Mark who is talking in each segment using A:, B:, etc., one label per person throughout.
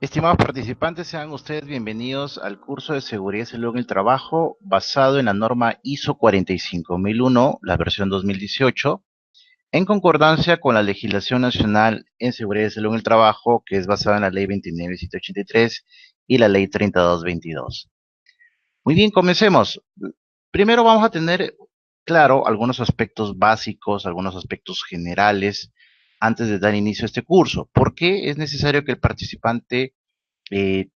A: Estimados participantes, sean ustedes bienvenidos al curso de Seguridad y Salud en el Trabajo basado en la norma ISO 45001, la versión 2018, en concordancia con la legislación nacional en Seguridad y Salud en el Trabajo, que es basada en la Ley 29783 y la Ley 30222. Muy bien, comencemos. Primero vamos a tener claro algunos aspectos básicos, algunos aspectos generales antes de dar inicio a este curso. ¿Por qué es necesario que el participante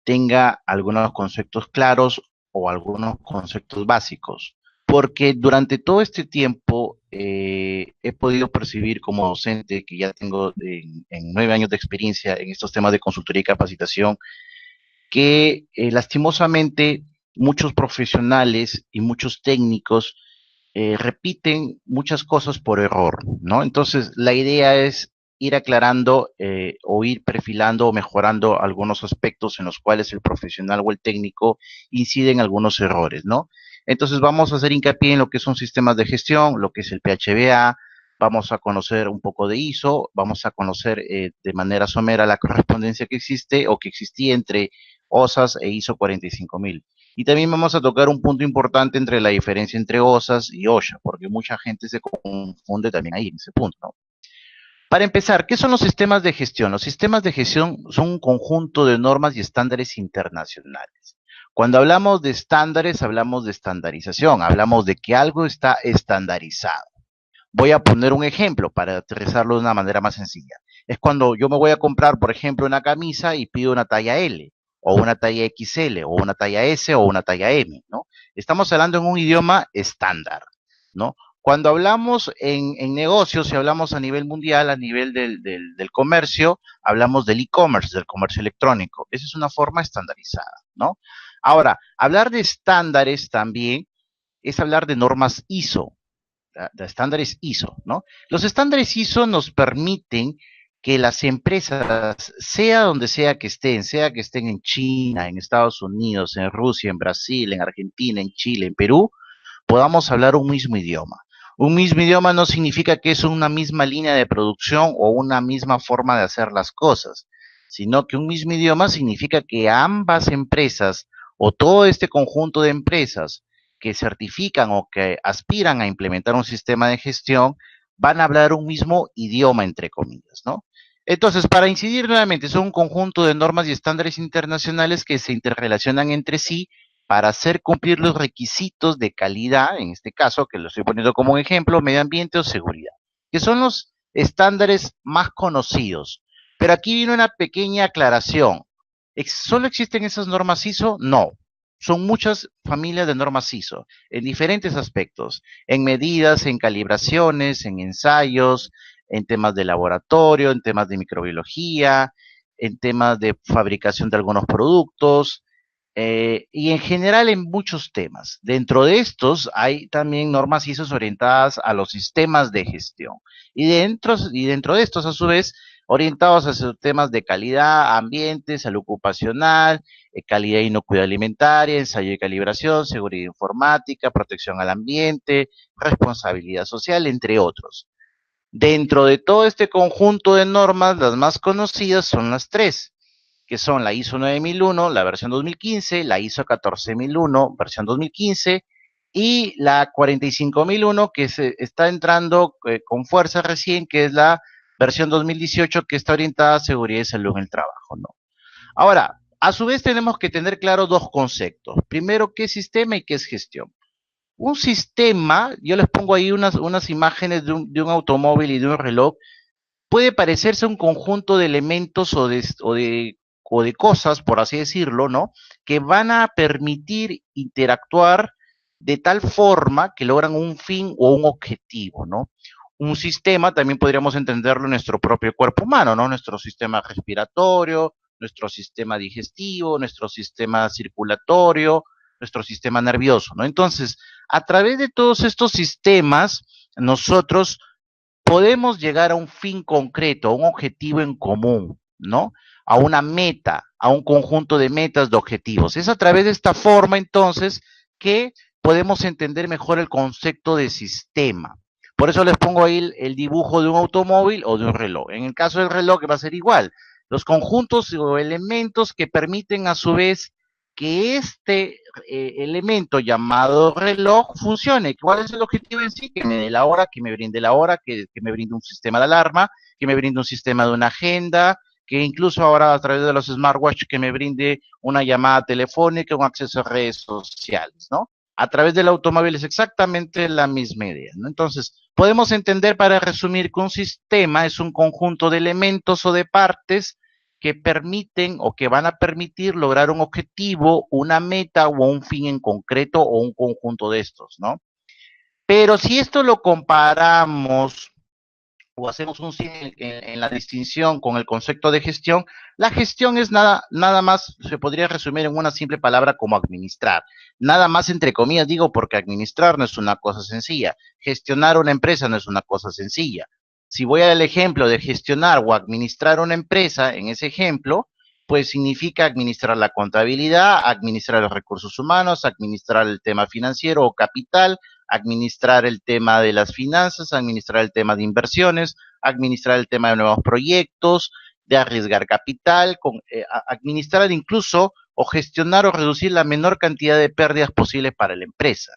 A: tenga algunos conceptos claros o algunos conceptos básicos? Porque durante todo este tiempo he podido percibir como docente, que ya tengo en 9 años de experiencia en estos temas de consultoría y capacitación, que lastimosamente muchos profesionales y muchos técnicos repiten muchas cosas por error, ¿no? Entonces, la idea es ir aclarando o ir perfilando o mejorando algunos aspectos en los cuales el profesional o el técnico incide en algunos errores, ¿no? Entonces, vamos a hacer hincapié en lo que son sistemas de gestión, lo que es el PHBA, vamos a conocer un poco de ISO, vamos a conocer de manera somera la correspondencia que existe o que existía entre OSAS e ISO 45000. Y también vamos a tocar un punto importante entre la diferencia entre OSAS y OSHA, porque mucha gente se confunde también ahí en ese punto, ¿no? Para empezar, ¿qué son los sistemas de gestión? Los sistemas de gestión son un conjunto de normas y estándares internacionales. Cuando hablamos de estándares, hablamos de estandarización, hablamos de que algo está estandarizado. Voy a poner un ejemplo para aterrizarlo de una manera más sencilla. Es cuando yo me voy a comprar, por ejemplo, una camisa y pido una talla L, o una talla XL, o una talla S, o una talla M, ¿no? Estamos hablando en un idioma estándar, ¿no? Cuando hablamos en negocios, si hablamos a nivel mundial, a nivel del comercio, hablamos del e-commerce, del comercio electrónico. Esa es una forma estandarizada, ¿no? Ahora, hablar de estándares también es hablar de normas ISO, de estándares ISO, ¿no? Los estándares ISO nos permiten que las empresas, sea que estén en China, en Estados Unidos, en Rusia, en Brasil, en Argentina, en Chile, en Perú, podamos hablar un mismo idioma. Un mismo idioma no significa que es una misma línea de producción o una misma forma de hacer las cosas, sino que un mismo idioma significa que ambas empresas o todo este conjunto de empresas que certifican o que aspiran a implementar un sistema de gestión van a hablar un mismo idioma, entre comillas, ¿no? Entonces, para incidir nuevamente, son un conjunto de normas y estándares internacionales que se interrelacionan entre sí para hacer cumplir los requisitos de calidad, en este caso, que lo estoy poniendo como un ejemplo, medio ambiente o seguridad, que son los estándares más conocidos. Pero aquí viene una pequeña aclaración. ¿Solo existen esas normas ISO? No. Son muchas familias de normas ISO en diferentes aspectos, en medidas, en calibraciones, en ensayos, en temas de laboratorio, en temas de microbiología, en temas de fabricación de algunos productos, y en general en muchos temas. Dentro de estos hay también normas ISO orientadas a los sistemas de gestión y dentro de estos a su vez orientados a temas de calidad, ambiente, salud ocupacional, calidad y inocuidad alimentaria, ensayo y calibración, seguridad informática, protección al ambiente, responsabilidad social, entre otros. Dentro de todo este conjunto de normas, las más conocidas son las tres, que son la ISO 9001, la versión 2015, la ISO 14001, versión 2015, y la 45001, que se está entrando con fuerza recién, que es la versión 2018, que está orientada a seguridad y salud en el trabajo, ¿no? Ahora, a su vez tenemos que tener claro dos conceptos. Primero, ¿qué es sistema y qué es gestión? Un sistema, yo les pongo ahí unas imágenes de un automóvil y de un reloj, puede parecerse un conjunto de elementos o de cosas, por así decirlo, ¿no? Que van a permitir interactuar de tal forma que logran un fin o un objetivo, ¿no? Un sistema también podríamos entenderlo en nuestro propio cuerpo humano, ¿no? Nuestro sistema respiratorio, nuestro sistema digestivo, nuestro sistema circulatorio, nuestro sistema nervioso, ¿no? Entonces, a través de todos estos sistemas, nosotros podemos llegar a un fin concreto, a un objetivo en común, ¿no? A una meta, a un conjunto de metas, de objetivos. Es a través de esta forma, entonces, que podemos entender mejor el concepto de sistema. Por eso les pongo ahí el dibujo de un automóvil o de un reloj. En el caso del reloj va a ser igual. los conjuntos o elementos que permiten a su vez que este elemento llamado reloj funcione. ¿Cuál es el objetivo en sí? Que me dé la hora, que me brinde la hora, que me brinde un sistema de alarma, que me brinde un sistema de una agenda, que incluso ahora a través de los smartwatch que me brinde una llamada telefónica, un acceso a redes sociales, ¿no? A través del automóvil es exactamente la misma idea, ¿no? Entonces, podemos entender para resumir que un sistema es un conjunto de elementos o de partes que permiten o que van a permitir lograr un objetivo, una meta o un fin en concreto o un conjunto de estos, ¿no? Pero si esto lo comparamos o hacemos un sí en la distinción con el concepto de gestión, la gestión es nada más, se podría resumir en una simple palabra como administrar. Nada más entre comillas digo porque administrar no es una cosa sencilla. Gestionar una empresa no es una cosa sencilla. Si voy al ejemplo de gestionar o administrar una empresa, en ese ejemplo, pues significa administrar la contabilidad, administrar los recursos humanos, administrar el tema financiero o capital, administrar el tema de las finanzas, administrar el tema de inversiones, administrar el tema de nuevos proyectos, de arriesgar capital, administrar incluso o gestionar o reducir la menor cantidad de pérdidas posibles para la empresa.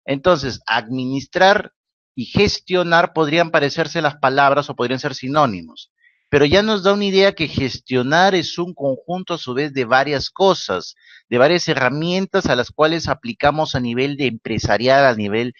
A: Entonces, administrar y gestionar podrían parecerse las palabras o podrían ser sinónimos, pero ya nos da una idea que gestionar es un conjunto a su vez de varias cosas, de varias herramientas a las cuales aplicamos a nivel de empresarial, a nivel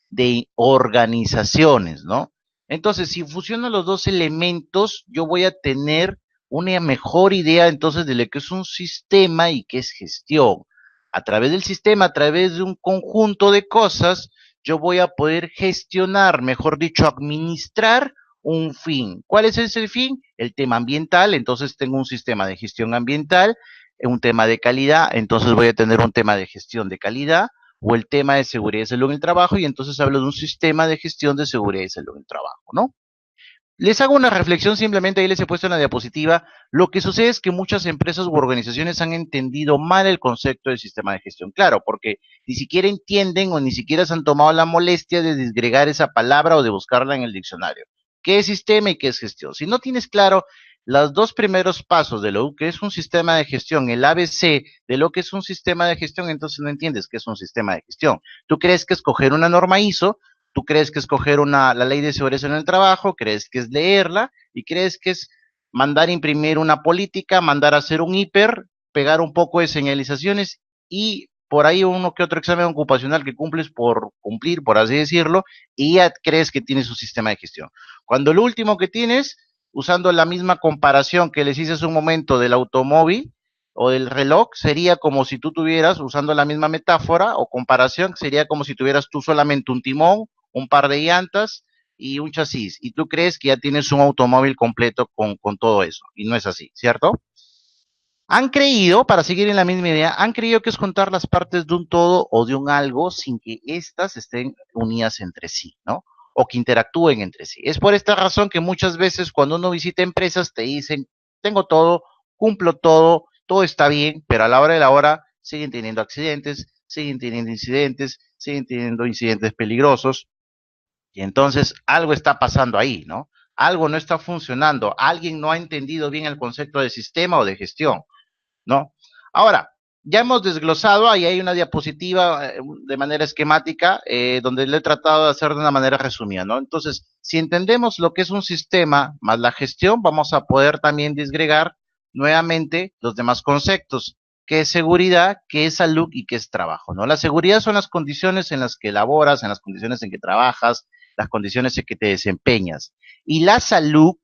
A: de organizaciones, ¿no? Entonces, si fusiono los dos elementos, yo voy a tener una mejor idea entonces de lo que es un sistema y qué es gestión. A través del sistema, a través de un conjunto de cosas, yo voy a poder gestionar, mejor dicho, administrar un fin. ¿Cuál es ese fin? El tema ambiental, entonces tengo un sistema de gestión ambiental, un tema de calidad, entonces voy a tener un tema de gestión de calidad, o el tema de seguridad y salud en el trabajo, y entonces hablo de un sistema de gestión de seguridad y salud en el trabajo, ¿no? Les hago una reflexión simplemente, ahí les he puesto en la diapositiva. Lo que sucede es que muchas empresas u organizaciones han entendido mal el concepto del sistema de gestión. Claro, porque ni siquiera entienden o ni siquiera se han tomado la molestia de disgregar esa palabra o de buscarla en el diccionario. ¿Qué es sistema y qué es gestión? Si no tienes claro los dos primeros pasos de lo que es un sistema de gestión, el ABC de lo que es un sistema de gestión, entonces no entiendes qué es un sistema de gestión. Tú crees que escoger una norma ISO, tú crees que escoger la ley de seguridad en el trabajo, crees que es leerla y crees que es mandar imprimir una política, mandar a hacer un hiper, pegar un poco de señalizaciones y por ahí uno que otro examen ocupacional que cumples por cumplir, por así decirlo, y ya crees que tienes un sistema de gestión. Cuando lo último que tienes, usando la misma comparación que les hice hace un momento del automóvil o del reloj, sería como si tú tuvieras, usando la misma metáfora o comparación, sería como si tuvieras tú solamente un timón, un par de llantas y un chasis. Y tú crees que ya tienes un automóvil completo con todo eso. Y no es así, ¿cierto? Han creído, para seguir en la misma idea, han creído que es juntar las partes de un todo o de un algo sin que éstas estén unidas entre sí, ¿no? O que interactúen entre sí. Es por esta razón que muchas veces cuando uno visita empresas te dicen, tengo todo, cumplo todo, todo está bien, pero a la hora de la hora siguen teniendo accidentes, siguen teniendo incidentes, siguen teniendo incidentes peligrosos, y entonces algo está pasando ahí, ¿no? Algo no está funcionando, alguien no ha entendido bien el concepto de sistema o de gestión, ¿no? Ahora, ya hemos desglosado, ahí hay una diapositiva de manera esquemática donde le he tratado de hacer de una manera resumida, ¿no? Entonces, si entendemos lo que es un sistema más la gestión, vamos a poder también disgregar nuevamente los demás conceptos, qué es seguridad, qué es salud y qué es trabajo, ¿no? La seguridad son las condiciones en las que laboras, en las condiciones en que trabajas, las condiciones en que te desempeñas. Y la salud,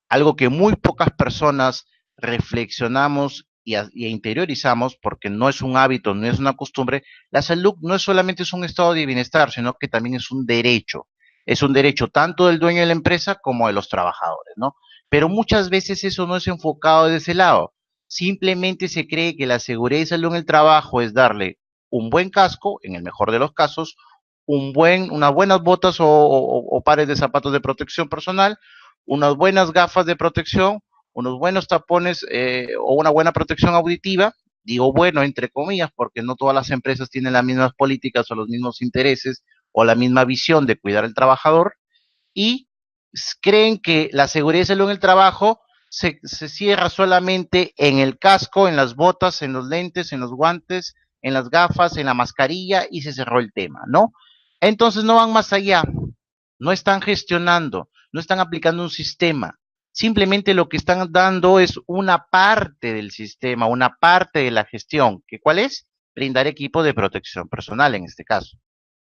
A: algo que muy pocas personas reflexionamos y interiorizamos, porque no es un hábito, no es una costumbre, la salud no es solamente es un estado de bienestar, sino que también es un derecho. Es un derecho tanto del dueño de la empresa como de los trabajadores, ¿no? Pero muchas veces eso no es enfocado de ese lado. Simplemente se cree que la seguridad y salud en el trabajo es darle un buen casco, en el mejor de los casos, unas buenas botas o pares de zapatos de protección personal, unas buenas gafas de protección, unos buenos tapones o una buena protección auditiva. Digo bueno, entre comillas, porque no todas las empresas tienen las mismas políticas o los mismos intereses o la misma visión de cuidar al trabajador y creen que la seguridad y salud en el trabajo se cierra solamente en el casco, en las botas, en los lentes, en los guantes, en las gafas, en la mascarilla y se cerró el tema, ¿no? Entonces no van más allá, no están gestionando, no están aplicando un sistema. Simplemente lo que están dando es una parte del sistema, una parte de la gestión. ¿Que cuál es? Brindar equipo de protección personal en este caso.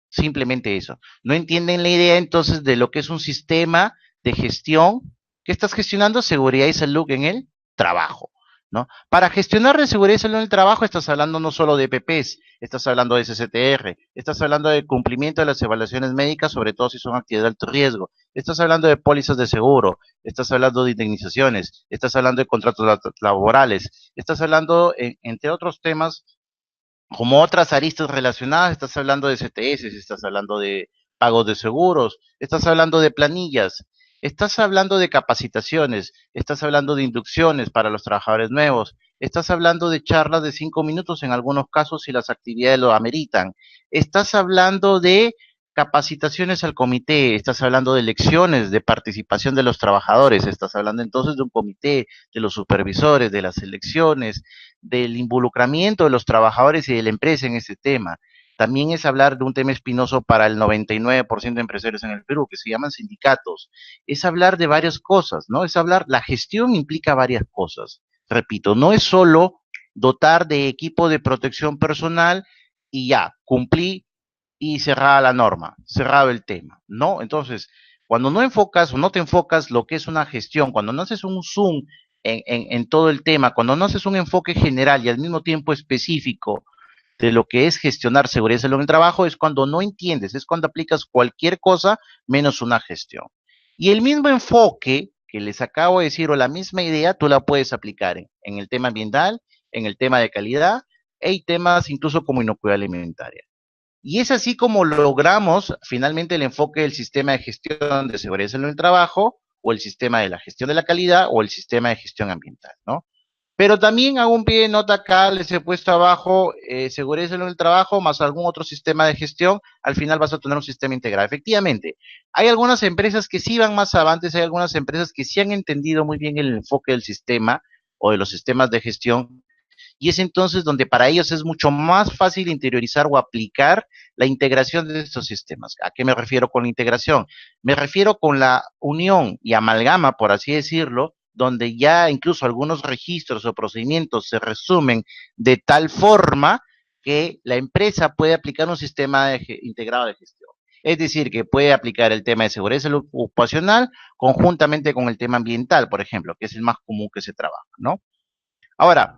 A: Simplemente eso. No entienden la idea entonces de lo que es un sistema de gestión que estás gestionando seguridad y salud en el trabajo, ¿no? Para gestionar de seguridad y salud en el trabajo estás hablando no solo de PPs, estás hablando de CCTR, estás hablando de cumplimiento de las evaluaciones médicas, sobre todo si son actividades de alto riesgo, estás hablando de pólizas de seguro, estás hablando de indemnizaciones, estás hablando de contratos laborales, estás hablando, entre otros temas, como otras aristas relacionadas, estás hablando de CTS, estás hablando de pagos de seguros, estás hablando de planillas, estás hablando de capacitaciones, estás hablando de inducciones para los trabajadores nuevos, estás hablando de charlas de 5 minutos en algunos casos si las actividades lo ameritan, estás hablando de capacitaciones al comité, estás hablando de elecciones, de participación de los trabajadores, estás hablando entonces de un comité, de los supervisores, de las elecciones, del involucramiento de los trabajadores y de la empresa en este tema. También es hablar de un tema espinoso para el 99% de empresarios en el Perú, que se llaman sindicatos. Es hablar de varias cosas, ¿no? Es hablar, la gestión implica varias cosas. Repito, no es solo dotar de equipo de protección personal y ya, cumplí y cerrada la norma, cerrado el tema, ¿no? Entonces, cuando no enfocas o no te enfocas lo que es una gestión, cuando no haces un zoom en todo el tema, cuando no haces un enfoque general y al mismo tiempo específico de lo que es gestionar seguridad y salud en el trabajo, es cuando no entiendes, es cuando aplicas cualquier cosa menos una gestión. Y el mismo enfoque que les acabo de decir o la misma idea, tú la puedes aplicar en el tema ambiental, en el tema de calidad, hay temas incluso como inocuidad alimentaria. Y es así como logramos finalmente el enfoque del sistema de gestión de seguridad en el trabajo, o el sistema de la gestión de la calidad, o el sistema de gestión ambiental, ¿no? Pero también hago un pie de nota acá, les he puesto abajo seguridad en el trabajo más algún otro sistema de gestión, al final vas a tener un sistema integrado. Efectivamente, hay algunas empresas que sí van más avantes, hay algunas empresas que sí han entendido muy bien el enfoque del sistema o de los sistemas de gestión, y es entonces donde para ellos es mucho más fácil interiorizar o aplicar la integración de estos sistemas. ¿A qué me refiero con la integración? Me refiero con la unión y amalgama, por así decirlo, donde ya incluso algunos registros o procedimientos se resumen de tal forma que la empresa puede aplicar un sistema integrado de gestión. Es decir, que puede aplicar el tema de seguridad y salud ocupacional conjuntamente con el tema ambiental, por ejemplo, que es el más común que se trabaja, ¿no? Ahora,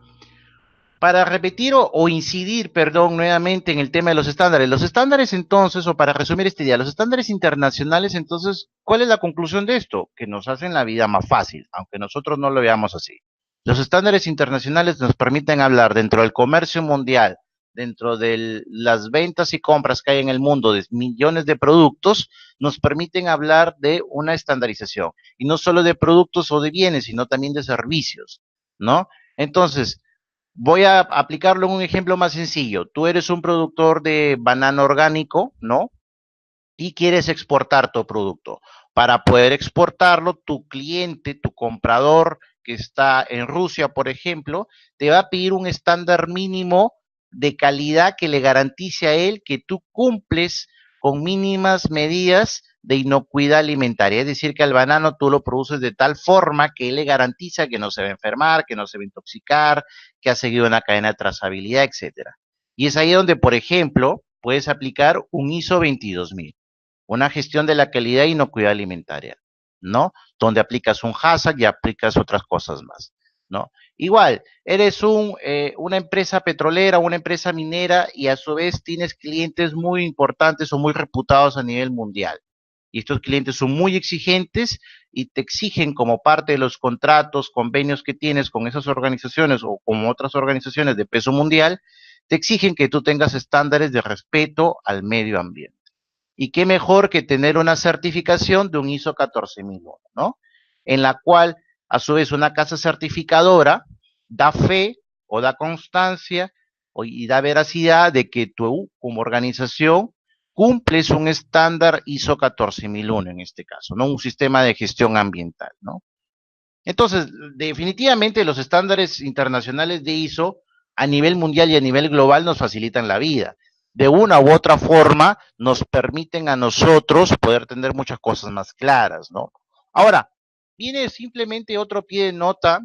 A: para repetir o incidir, perdón, nuevamente en el tema de los estándares entonces, o para resumir este día, los estándares internacionales entonces, ¿cuál es la conclusión de esto? Que nos hacen la vida más fácil, aunque nosotros no lo veamos así. Los estándares internacionales nos permiten hablar dentro del comercio mundial, dentro de las ventas y compras que hay en el mundo de millones de productos, nos permiten hablar de una estandarización, y no solo de productos o de bienes, sino también de servicios, ¿no? Entonces, voy a aplicarlo en un ejemplo más sencillo. Tú eres un productor de banano orgánico, ¿no? Y quieres exportar tu producto. Para poder exportarlo, tu cliente, tu comprador que está en Rusia, por ejemplo, te va a pedir un estándar mínimo de calidad que le garantice a él que tú cumples con mínimas medidas de inocuidad alimentaria. Es decir, que el banano tú lo produces de tal forma que él le garantiza que no se va a enfermar, que no se va a intoxicar, que ha seguido una cadena de trazabilidad, etcétera. Y es ahí donde, por ejemplo, puedes aplicar un ISO 22000, una gestión de la calidad e inocuidad alimentaria, ¿no? Donde aplicas un hazard y aplicas otras cosas más, ¿no? Igual, eres una empresa petrolera, una empresa minera y a su vez tienes clientes muy importantes o muy reputados a nivel mundial. Y estos clientes son muy exigentes y te exigen como parte de los contratos, convenios que tienes con esas organizaciones o con otras organizaciones de peso mundial, te exigen que tú tengas estándares de respeto al medio ambiente. Y qué mejor que tener una certificación de un ISO 14001, ¿no? En la cual, a su vez, una casa certificadora da fe o da constancia y da veracidad de que tú, como organización, cumples un estándar ISO 14001 en este caso, ¿no? Un sistema de gestión ambiental, ¿no? Entonces, definitivamente los estándares internacionales de ISO a nivel mundial y a nivel global nos facilitan la vida. De una u otra forma nos permiten a nosotros poder tener muchas cosas más claras, ¿no? Ahora, viene simplemente otro pie de nota,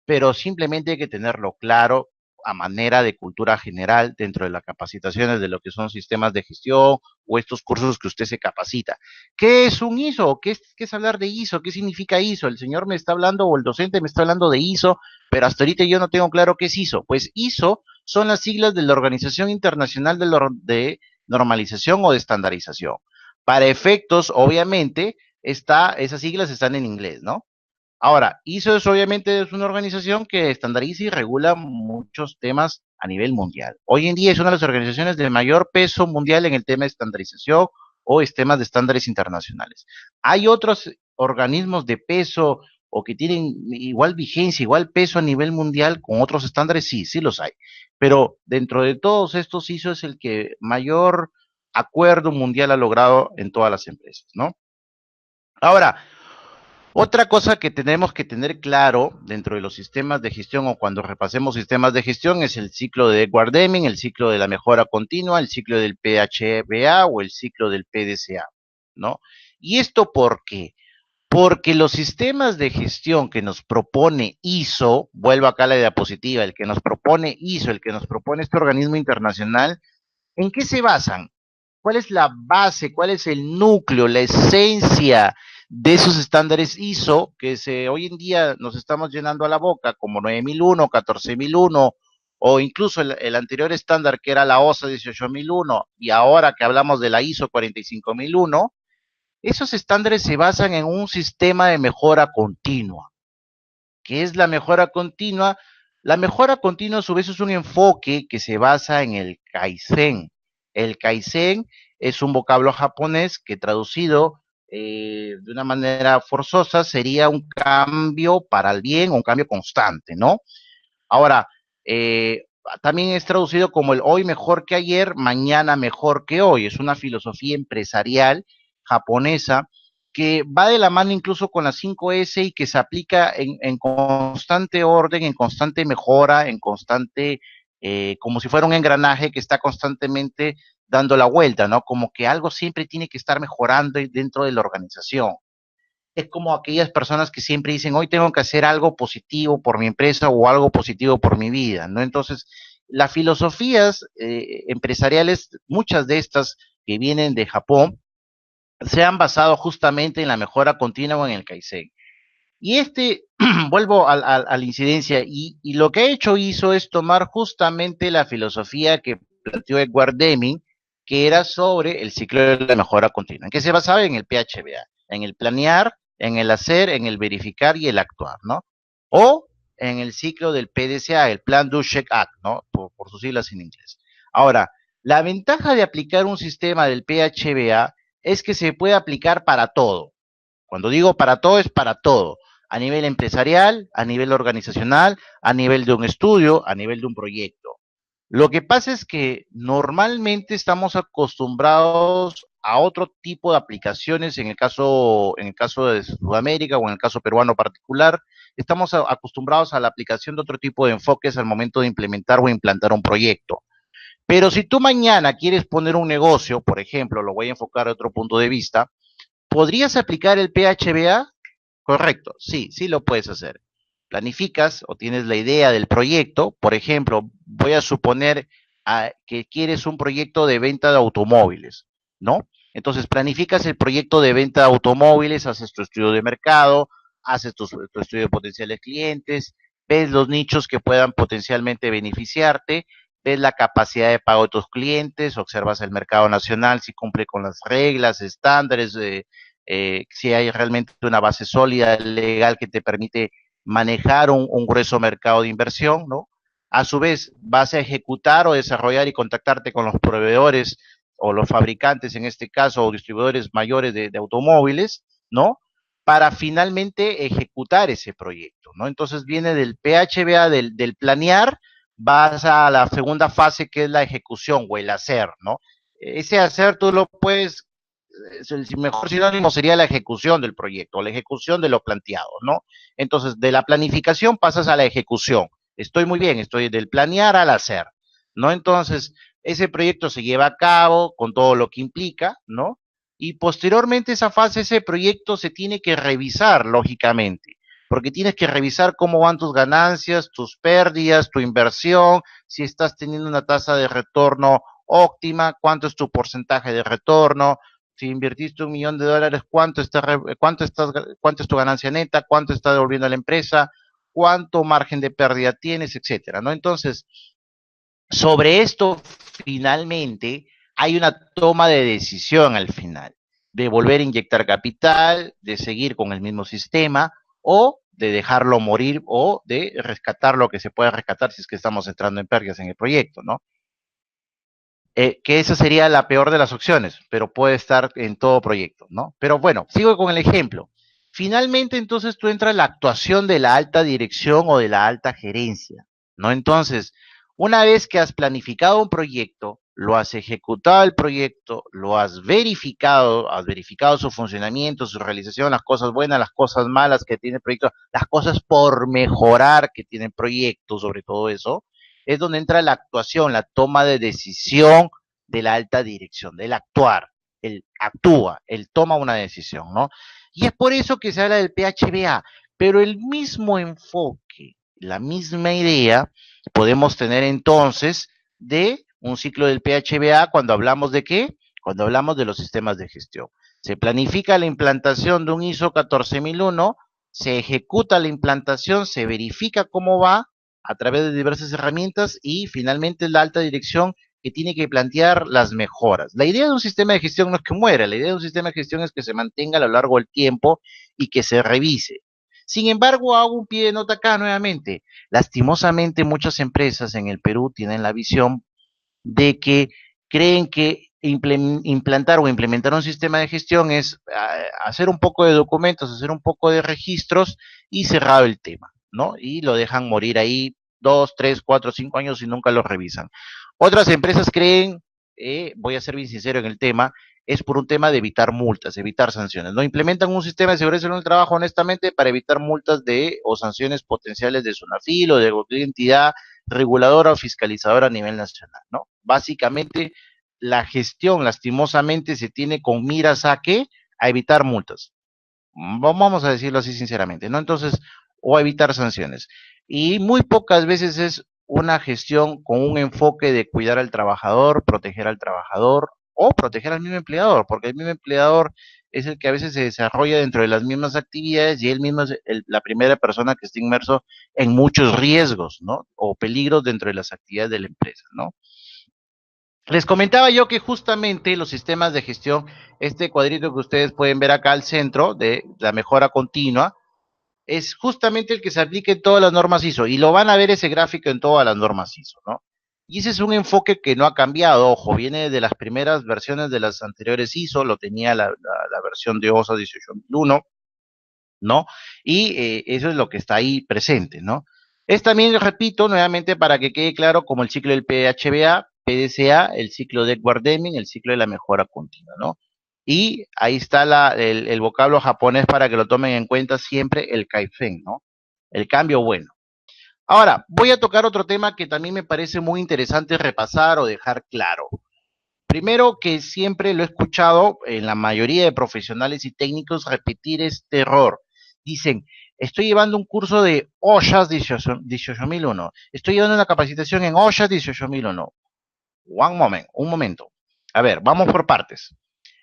A: pero simplemente hay que tenerlo claro a manera de cultura general dentro de las capacitaciones de lo que son sistemas de gestión o estos cursos que usted se capacita. ¿Qué es un ISO? ¿Qué es hablar de ISO? ¿Qué significa ISO? El señor me está hablando o el docente me está hablando de ISO, pero hasta ahorita yo no tengo claro qué es ISO. Pues ISO son las siglas de la Organización Internacional de Normalización o de Estandarización. Para efectos, obviamente, esas siglas están en inglés, ¿no? Ahora, ISO es obviamente es una organización que estandariza y regula muchos temas a nivel mundial. Hoy en día es una de las organizaciones de mayor peso mundial en el tema de estandarización o temas de estándares internacionales. Hay otros organismos de peso o que tienen igual vigencia, igual peso a nivel mundial con otros estándares, sí, sí los hay. Pero dentro de todos estos ISO es el que mayor acuerdo mundial ha logrado en todas las empresas, ¿no? Ahora, otra cosa que tenemos que tener claro dentro de los sistemas de gestión o cuando repasemos sistemas de gestión es el ciclo de Edward Deming, el ciclo de la mejora continua, el ciclo del PHBA o el ciclo del PDCA, ¿no? ¿Y esto por qué? Porque los sistemas de gestión que nos propone ISO, vuelvo acá a la diapositiva, el que nos propone ISO, el que nos propone este organismo internacional, ¿en qué se basan? ¿Cuál es la base? ¿Cuál es el núcleo, la esencia de esos estándares ISO que hoy en día nos estamos llenando a la boca, como 9001, 14001, o incluso el anterior estándar que era la OSA 18001, y ahora que hablamos de la ISO 45001? Esos estándares se basan en un sistema de mejora continua. ¿Qué es la mejora continua? La mejora continua a su vez es un enfoque que se basa en el Kaizen. El Kaizen es un vocablo japonés que traducido de una manera forzosa sería un cambio para el bien o un cambio constante, ¿no? Ahora, eh, también es traducido como el hoy mejor que ayer, mañana mejor que hoy. Es una filosofía empresarial japonesa que va de la mano incluso con las 5S y que se aplica en constante orden, en constante mejora, en constante, como si fuera un engranaje que está constantemente dando la vuelta, ¿no? Como que algo siempre tiene que estar mejorando dentro de la organización. Es como aquellas personas que siempre dicen, hoy tengo que hacer algo positivo por mi empresa o algo positivo por mi vida, ¿no? Entonces, las filosofías empresariales, muchas de estas que vienen de Japón, se han basado justamente en la mejora continua en el Kaizen. Y vuelvo a la incidencia, y lo que ha hecho hizo es tomar justamente la filosofía que planteó Edward Deming, que era sobre el ciclo de la mejora continua, en que se basaba en el PHBA, en el planear, en el hacer, en el verificar y el actuar, ¿no? O en el ciclo del PDCA, el Plan, Do, Check, Act, ¿no? Por sus siglas en inglés. Ahora, la ventaja de aplicar un sistema del PHBA es que se puede aplicar para todo. Cuando digo para todo, es para todo a nivel empresarial, a nivel organizacional, a nivel de un estudio, a nivel de un proyecto. Lo que pasa es que normalmente estamos acostumbrados a otro tipo de aplicaciones, en el caso de Sudamérica o en el caso peruano particular, estamos acostumbrados a la aplicación de otro tipo de enfoques al momento de implementar o implantar un proyecto. Pero si tú mañana quieres poner un negocio, por ejemplo, lo voy a enfocar a otro punto de vista, ¿podrías aplicar el PHBA? Correcto, sí, sí lo puedes hacer. Planificas o tienes la idea del proyecto, por ejemplo, voy a suponer que quieres un proyecto de venta de automóviles, ¿no? Entonces planificas el proyecto de venta de automóviles, haces tu estudio de mercado, haces tu estudio de potenciales clientes, ves los nichos que puedan potencialmente beneficiarte, ves la capacidad de pago de tus clientes, observas el mercado nacional, si cumple con las reglas, estándares, si hay realmente una base sólida legal que te permite manejar un grueso mercado de inversión, ¿no? A su vez, vas a ejecutar o desarrollar y contactarte con los proveedores o los fabricantes, en este caso, o distribuidores mayores de automóviles, ¿no? Para finalmente ejecutar ese proyecto, ¿no? Entonces viene del PHBA, del planear, vas a la segunda fase que es la ejecución o el hacer, ¿no? Ese hacer tú lo puedes el mejor sinónimo sería la ejecución del proyecto, la ejecución de lo planteado, ¿no? Entonces, de la planificación pasas a la ejecución. Estoy muy bien, estoy del planear al hacer, ¿no? Entonces, ese proyecto se lleva a cabo con todo lo que implica, ¿no? Y posteriormente esa fase, ese proyecto se tiene que revisar, lógicamente, porque tienes que revisar cómo van tus ganancias, tus pérdidas, tu inversión, si estás teniendo una tasa de retorno óptima, cuánto es tu porcentaje de retorno, si invertiste $1.000.000, cuánto es tu ganancia neta, cuánto está devolviendo a la empresa, cuánto margen de pérdida tienes, etcétera, ¿no? Entonces, sobre esto, finalmente, hay una toma de decisión al final, de volver a inyectar capital, de seguir con el mismo sistema, o de dejarlo morir, o de rescatar lo que se pueda rescatar si es que estamos entrando en pérdidas en el proyecto, ¿no? Que esa sería la peor de las opciones, pero puede estar en todo proyecto, ¿no? Pero bueno, sigo con el ejemplo. Finalmente, entonces tú entras la actuación de la alta dirección o de la alta gerencia, ¿no? Entonces, una vez que has planificado un proyecto, lo has ejecutado el proyecto, lo has verificado su funcionamiento, su realización, las cosas buenas, las cosas malas que tiene el proyecto, las cosas por mejorar que tiene el proyecto, sobre todo eso, es donde entra la actuación, la toma de decisión de la alta dirección, del actuar. Él actúa, él toma una decisión, ¿no? Y es por eso que se habla del PHBA, pero el mismo enfoque, la misma idea, podemos tener entonces de un ciclo del PHBA cuando hablamos de qué? Cuando hablamos de los sistemas de gestión. Se planifica la implantación de un ISO 14001, se ejecuta la implantación, se verifica cómo va, a través de diversas herramientas y finalmente la alta dirección que tiene que plantear las mejoras. La idea de un sistema de gestión no es que muera, la idea de un sistema de gestión es que se mantenga a lo largo del tiempo y que se revise. Sin embargo, hago un pie de nota acá nuevamente. Lastimosamente, muchas empresas en el Perú tienen la visión de que creen que implantar o implementar un sistema de gestión es hacer un poco de documentos, hacer un poco de registros y cerrado el tema, ¿no? Y lo dejan morir ahí 2, 3, 4, 5 años y nunca lo revisan. Otras empresas creen, voy a ser bien sincero en el tema, es por un tema de evitar multas, evitar sanciones. No implementan un sistema de seguridad en el trabajo, honestamente, para evitar multas de o sanciones potenciales de SUNAFIL o de cualquier entidad reguladora o fiscalizadora a nivel nacional, ¿no? Básicamente, la gestión, lastimosamente, se tiene con miras a qué? A evitar multas. Vamos a decirlo así sinceramente, ¿no? Entonces, o a evitar sanciones. Y muy pocas veces es una gestión con un enfoque de cuidar al trabajador, proteger al trabajador o proteger al mismo empleador, porque el mismo empleador es el que a veces se desarrolla dentro de las mismas actividades y él mismo es la primera persona que está inmerso en muchos riesgos, ¿no? O peligros dentro de las actividades de la empresa, ¿no? Les comentaba yo que justamente los sistemas de gestión, este cuadrito que ustedes pueden ver acá al centro de la mejora continua, es justamente el que se aplica en todas las normas ISO y lo van a ver ese gráfico en todas las normas ISO, ¿no? Y ese es un enfoque que no ha cambiado, ojo, viene de las primeras versiones de las anteriores ISO, lo tenía la versión de OSA 18001, ¿no? Y eso es lo que está ahí presente, ¿no? Es también, repito, nuevamente para que quede claro, como el ciclo del PHBA, PDCA, el ciclo de Edward Deming, el ciclo de la mejora continua, ¿no? Y ahí está el vocablo japonés para que lo tomen en cuenta siempre, el Kaizen, ¿no? El cambio bueno. Ahora, voy a tocar otro tema que también me parece muy interesante repasar o dejar claro. Primero, que siempre lo he escuchado en la mayoría de profesionales y técnicos repetir este error. Dicen, estoy llevando un curso de OSHA 18001, estoy llevando una capacitación en OSHA 18001. One moment, un momento. A ver, vamos por partes.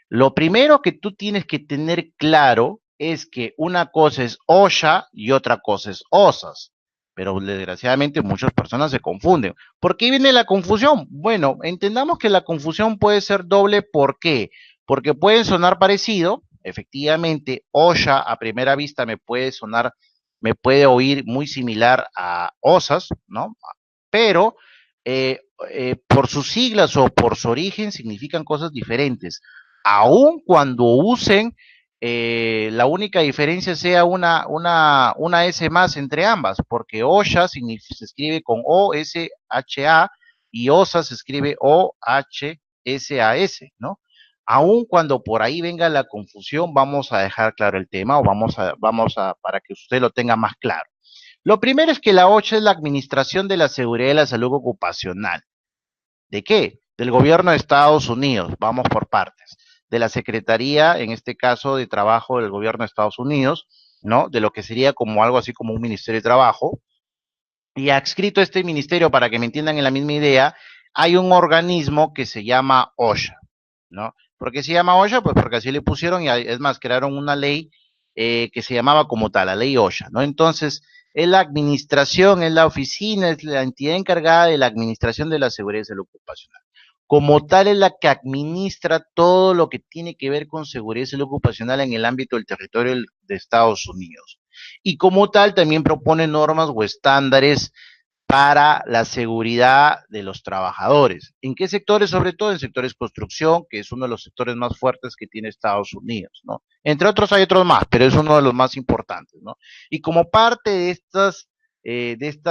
A: Lo primero que tú tienes que tener claro es que una cosa es OSHA y otra cosa es OSAS. Pero desgraciadamente muchas personas se confunden. ¿Por qué viene la confusión? Bueno, entendamos que la confusión puede ser doble. ¿Por qué? Porque pueden sonar parecido. Efectivamente, OSHA a primera vista me puede sonar, me puede oír muy similar a OSAS, ¿no? Pero por sus siglas o por su origen significan cosas diferentes aun cuando usen la única diferencia sea una S más entre ambas, porque OSHA se escribe con O-S-H-A y OSA se escribe O-H-S-A-S, ¿no? Aun cuando por ahí venga la confusión, vamos a dejar claro el tema o para que usted lo tenga más claro. Lo primero es que la OSHA es la Administración de la Seguridad y la Salud Ocupacional. ¿De qué? Del gobierno de Estados Unidos, vamos por partes. De la Secretaría, en este caso, de Trabajo del gobierno de Estados Unidos, ¿no? De lo que sería como algo así como un Ministerio de Trabajo. Y adscrito a este ministerio, para que me entiendan en la misma idea, hay un organismo que se llama OSHA, ¿no? ¿Por qué se llama OSHA? Pues porque así le pusieron y es más, crearon una ley que se llamaba como tal, la ley OSHA, ¿no? Entonces, es la administración, es la oficina, es la entidad encargada de la administración de la seguridad y salud ocupacional. Como tal, es la que administra todo lo que tiene que ver con seguridad y salud ocupacional en el ámbito del territorio de Estados Unidos. Y como tal, también propone normas o estándares para la seguridad de los trabajadores. ¿En qué sectores? Sobre todo en sectores construcción, que es uno de los sectores más fuertes que tiene Estados Unidos, ¿no? Entre otros hay otros más, pero es uno de los más importantes, ¿no? Y como parte de estas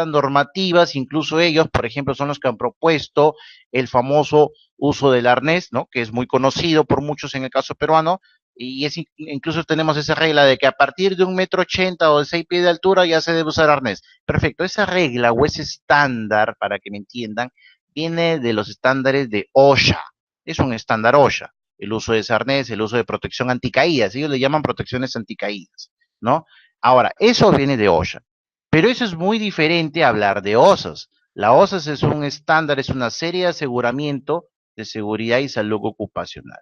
A: normativas, incluso ellos, por ejemplo, son los que han propuesto el famoso uso del arnés, ¿no? Que es muy conocido por muchos en el caso peruano, y incluso tenemos esa regla de que a partir de 1,80 m o de 6 pies de altura ya se debe usar arnés. Perfecto, esa regla o ese estándar, para que me entiendan, viene de los estándares de OSHA. Es un estándar OSHA. El uso de ese arnés, el uso de protección anticaídas. Ellos le llaman protecciones anticaídas, ¿no? Ahora, eso viene de OSHA. Pero eso es muy diferente a hablar de OSAS. La OSAS es un estándar, es una serie de aseguramiento de seguridad y salud ocupacional.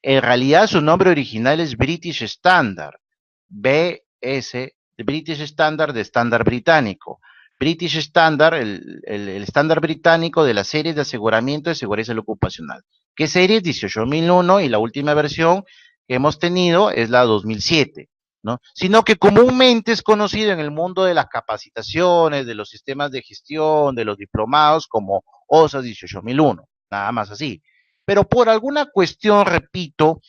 A: En realidad su nombre original es British Standard, BS, British Standard de estándar británico. British Standard, el estándar británico de las series de aseguramiento de seguridad y salud ocupacional. ¿Qué serie? 18001 y la última versión que hemos tenido es la 2007, ¿no? Sino que comúnmente es conocido en el mundo de las capacitaciones, de los sistemas de gestión, de los diplomados como OSAS 18001, nada más así. Pero por alguna cuestión, repito,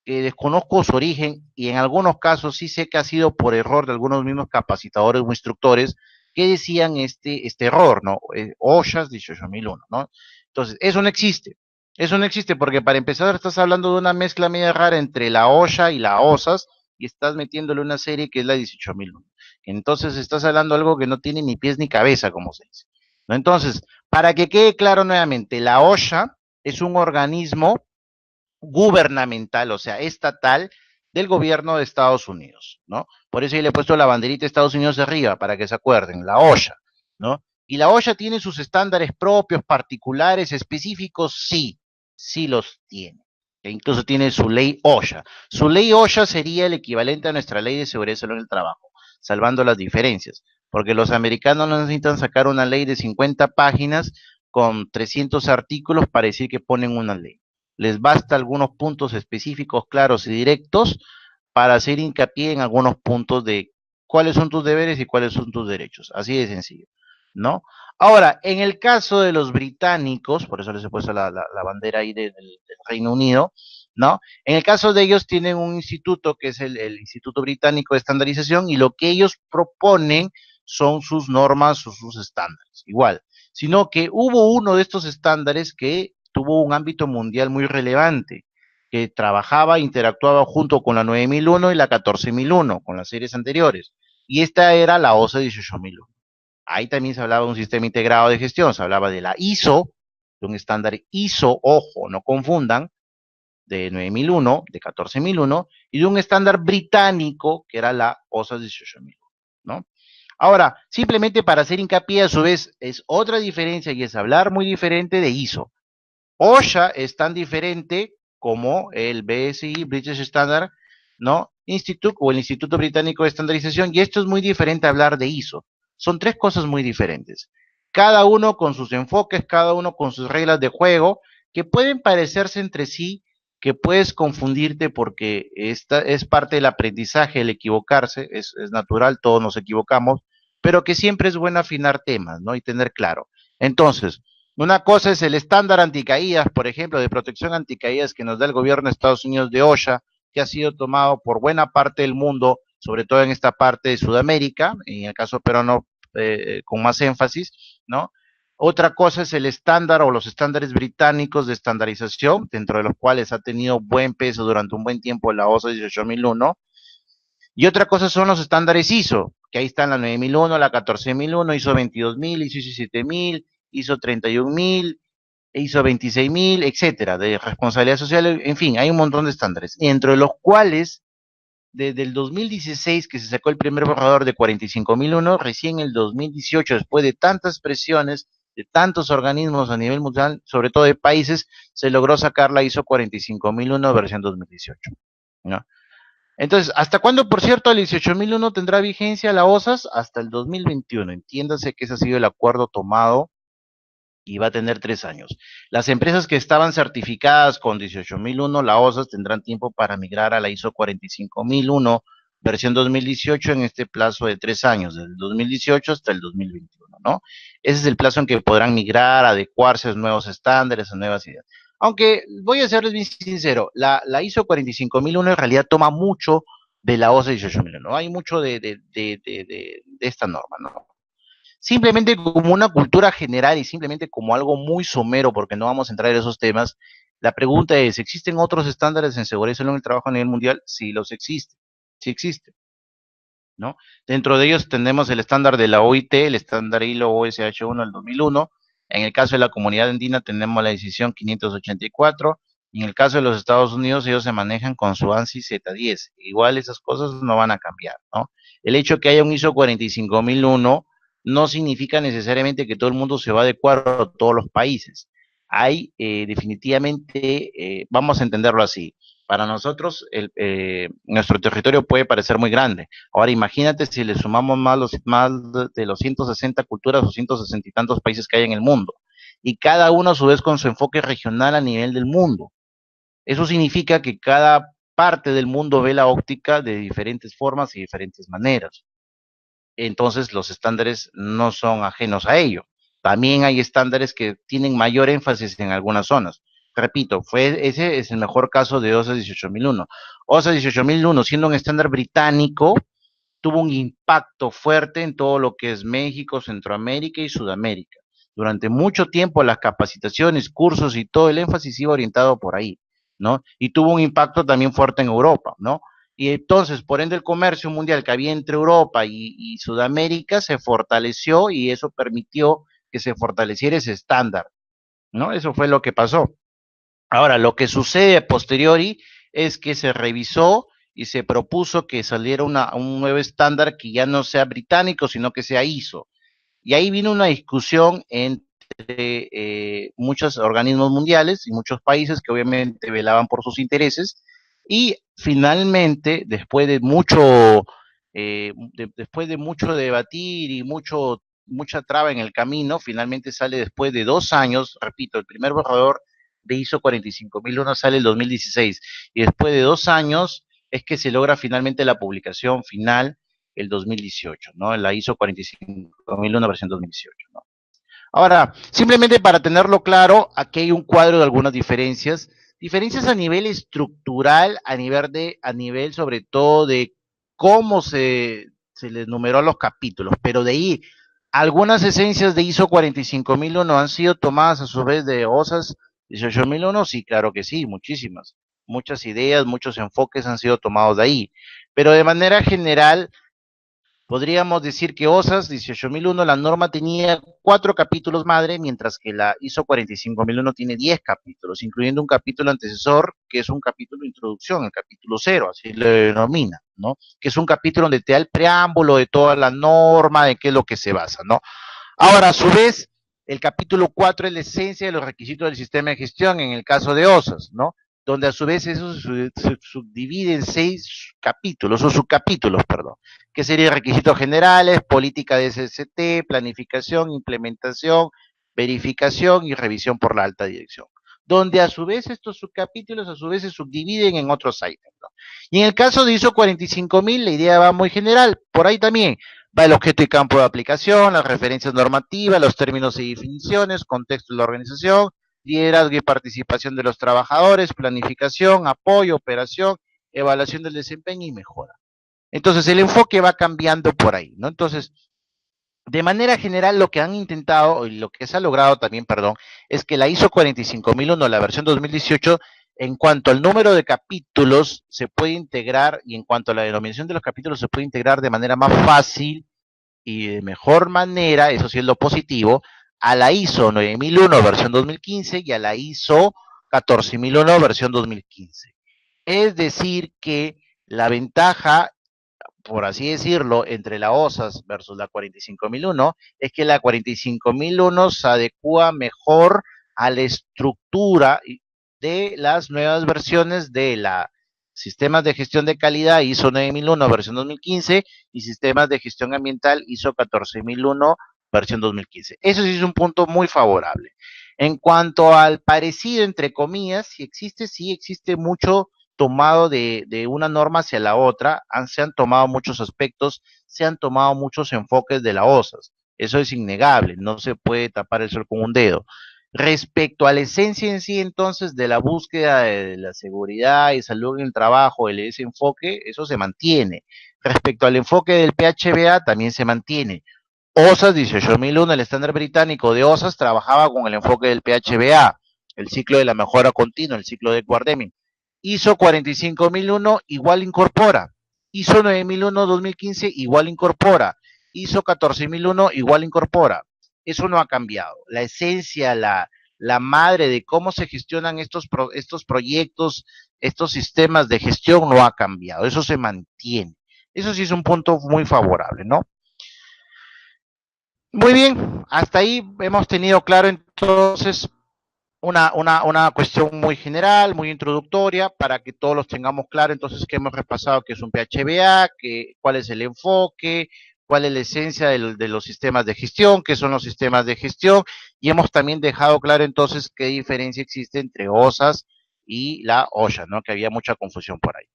A: que desconozco su origen y en algunos casos sí sé que ha sido por error de algunos mismos capacitadores o instructores que decían este error, ¿no? OSHA 18001, ¿no? Entonces, eso no existe. Eso no existe porque para empezar estás hablando de una mezcla media rara entre la OSHA y la OSAS y estás metiéndole una serie que es la 18001. Entonces estás hablando de algo que no tiene ni pies ni cabeza, como se dice, ¿no? Entonces, para que quede claro nuevamente, la OSHA es un organismo gubernamental, o sea, estatal del gobierno de Estados Unidos, ¿no? Por eso yo le he puesto la banderita de Estados Unidos de arriba, para que se acuerden, la OSHA, ¿no? Y la OSHA tiene sus estándares propios, particulares, específicos, sí, sí los tiene. E incluso tiene su ley OSHA. Su ley OSHA sería el equivalente a nuestra ley de seguridad y salud en el trabajo, salvando las diferencias, porque los americanos no necesitan sacar una ley de 50 páginas con 300 artículos para decir que ponen una ley. Les basta algunos puntos específicos, claros y directos para hacer hincapié en algunos puntos de cuáles son tus deberes y cuáles son tus derechos. Así de sencillo, ¿no? Ahora, en el caso de los británicos, por eso les he puesto la bandera ahí del Reino Unido, ¿no? En el caso de ellos tienen un instituto que es el Instituto Británico de Estandarización y lo que ellos proponen son sus normas o sus estándares, igual, sino que hubo uno de estos estándares que tuvo un ámbito mundial muy relevante, que trabajaba, interactuaba junto con la 9001 y la 14001, con las series anteriores, y esta era la OSA 18001. Ahí también se hablaba de un sistema integrado de gestión, se hablaba de la ISO, de un estándar ISO, ojo, no confundan, de 9001, de 14001, y de un estándar británico, que era la OSA 18001, ¿no? Ahora, simplemente para hacer hincapié, a su vez, es otra diferencia y es hablar muy diferente de ISO. OSHA es tan diferente como el BSI, British Standard, ¿no? Institute o el Instituto Británico de Estandarización, y esto es muy diferente a hablar de ISO. Son tres cosas muy diferentes. Cada uno con sus enfoques, cada uno con sus reglas de juego, que pueden parecerse entre sí, que puedes confundirte porque esta es parte del aprendizaje, el equivocarse, es natural, todos nos equivocamos, pero que siempre es bueno afinar temas, ¿no? Y tener claro. Entonces, una cosa es el estándar anticaídas, por ejemplo, de protección anticaídas que nos da el gobierno de Estados Unidos de OSHA, que ha sido tomado por buena parte del mundo, sobre todo en esta parte de Sudamérica, en el caso peruano con más énfasis, ¿no? Otra cosa es el estándar o los estándares británicos de estandarización, dentro de los cuales ha tenido buen peso durante un buen tiempo la OSA 18001. Y otra cosa son los estándares ISO, que ahí están la 9001, la 14001, ISO 22000, ISO 17000, ISO 31000, ISO 26000, etcétera, de responsabilidad social. En fin, hay un montón de estándares, entre los cuales desde el 2016 que se sacó el primer borrador de 45001, recién en el 2018, después de tantas presiones de tantos organismos a nivel mundial, sobre todo de países, se logró sacar la ISO 45001 versión 2018, ¿no? Entonces, ¿hasta cuándo, por cierto, el 18001 tendrá vigencia la OSAS? Hasta el 2021. Entiéndase que ese ha sido el acuerdo tomado y va a tener 3 años. Las empresas que estaban certificadas con 18001, la OSAS, tendrán tiempo para migrar a la ISO 45001, versión 2018, en este plazo de 3 años, desde el 2018 hasta el 2021, ¿no? Ese es el plazo en que podrán migrar, adecuarse a nuevos estándares, a nuevas ideas. Aunque voy a serles bien sincero, la ISO 45001 en realidad toma mucho de la OSA 18001, ¿no? Hay mucho de esta norma, ¿no? Simplemente como una cultura general y simplemente como algo muy somero, porque no vamos a entrar en esos temas, la pregunta es, ¿existen otros estándares en seguridad y salud en el trabajo a nivel mundial? Sí, los existen, sí existen, ¿no? Dentro de ellos tenemos el estándar de la OIT, el estándar ILO OSH1 del 2001. En el caso de la comunidad andina tenemos la decisión 584, y en el caso de los Estados Unidos ellos se manejan con su ANSI Z10. Igual esas cosas no van a cambiar, ¿no? El hecho que haya un ISO 45001 no significa necesariamente que todo el mundo se va a adecuar a todos los países. Hay definitivamente, vamos a entenderlo así, para nosotros nuestro territorio puede parecer muy grande. Ahora imagínate si le sumamos más de los 160 culturas o 160 y tantos países que hay en el mundo, y cada uno a su vez con su enfoque regional a nivel del mundo. Eso significa que cada parte del mundo ve la óptica de diferentes formas y diferentes maneras. Entonces los estándares no son ajenos a ello. También hay estándares que tienen mayor énfasis en algunas zonas. Repito, ese es el mejor caso de OSA 18001. OSA 18001, siendo un estándar británico, tuvo un impacto fuerte en todo lo que es México, Centroamérica y Sudamérica. Durante mucho tiempo las capacitaciones, cursos y todo el énfasis iba orientado por ahí, ¿no? Y tuvo un impacto también fuerte en Europa, ¿no? Y entonces, por ende, el comercio mundial que había entre Europa y Sudamérica se fortaleció, y eso permitió que se fortaleciera ese estándar, ¿no? Eso fue lo que pasó. Ahora, lo que sucede a posteriori es que se revisó y se propuso que saliera un nuevo estándar que ya no sea británico, sino que sea ISO. Y ahí vino una discusión entre muchos organismos mundiales y muchos países que obviamente velaban por sus intereses, y finalmente, después de mucho debatir y mucha traba en el camino, finalmente sale después de 2 años. Repito, el primer borrador de ISO 45001 sale el 2016, y después de 2 años es que se logra finalmente la publicación final el 2018, ¿no? La ISO 45001 versión 2018, ¿no? Ahora, simplemente para tenerlo claro, aquí hay un cuadro de algunas diferencias a nivel estructural, a nivel sobre todo de cómo se les numeró los capítulos, pero de ahí, algunas esencias de ISO 45001 han sido tomadas a su vez de OSAS 18001, sí, claro que sí, muchísimas. Muchas ideas, muchos enfoques han sido tomados de ahí, pero de manera general, podríamos decir que OSAS 18001, la norma tenía 4 capítulos madre, mientras que la ISO 45001 tiene 10 capítulos, incluyendo un capítulo antecesor, que es un capítulo de introducción, el capítulo 0, así lo denomina, ¿no? Que es un capítulo donde te da el preámbulo de toda la norma, de qué es lo que se basa, ¿no? Ahora, a su vez, el capítulo 4 es la esencia de los requisitos del sistema de gestión en el caso de OSAS, ¿no? Donde a su vez eso se subdivide en 6 capítulos, o subcapítulos, perdón, que serían requisitos generales, política de SST, planificación, implementación, verificación y revisión por la alta dirección. Donde a su vez estos subcapítulos a su vez se subdividen en otros ítems, ¿no? Y en el caso de ISO 45000, la idea va muy general, por ahí también va el objeto y campo de aplicación, las referencias normativas, los términos y definiciones, contexto de la organización, liderazgo y participación de los trabajadores, planificación, apoyo, operación, evaluación del desempeño y mejora. Entonces el enfoque va cambiando por ahí, ¿no? Entonces, De manera general, lo que han intentado, y lo que se ha logrado también, perdón, es que la ISO 45001, la versión 2018, en cuanto al número de capítulos, se puede integrar, y en cuanto a la denominación de los capítulos, se puede integrar de manera más fácil y de mejor manera, eso sí es lo positivo, a la ISO 9001 versión 2015 y a la ISO 14001 versión 2015. Es decir, que la ventaja, por así decirlo, entre la OSAS versus la 45001 es que la 45001 se adecua mejor a la estructura de las nuevas versiones de la sistemas de gestión de calidad ISO 9001 versión 2015 y sistemas de gestión ambiental ISO 14001 versión 2015. Eso sí es un punto muy favorable. En cuanto al parecido, entre comillas, si existe, sí existe mucho tomado de una norma hacia la otra, se han tomado muchos aspectos, se han tomado muchos enfoques de la OSAS. Eso es innegable, no se puede tapar el sol con un dedo. Respecto a la esencia en sí, entonces, de la búsqueda de la seguridad y salud en el trabajo, ese enfoque, eso se mantiene. Respecto al enfoque del PHBA, también se mantiene. OSAS 18001, el estándar británico de OSAS, trabajaba con el enfoque del PHBA, el ciclo de la mejora continua, el ciclo de Edward Deming. ISO 45001 igual incorpora. ISO 9001 2015 igual incorpora. ISO 14001 igual incorpora. Eso no ha cambiado. La esencia, la madre de cómo se gestionan estos proyectos, estos sistemas de gestión no ha cambiado. Eso se mantiene. Eso sí es un punto muy favorable, ¿no? Muy bien, hasta ahí hemos tenido claro entonces una cuestión muy general, muy introductoria, para que todos los tengamos claro entonces que hemos repasado qué es un PHBA, cuál es el enfoque, cuál es la esencia de los sistemas de gestión, qué son los sistemas de gestión, y hemos también dejado claro entonces qué diferencia existe entre OSAS y la OSHA, ¿no? Que había mucha confusión por ahí.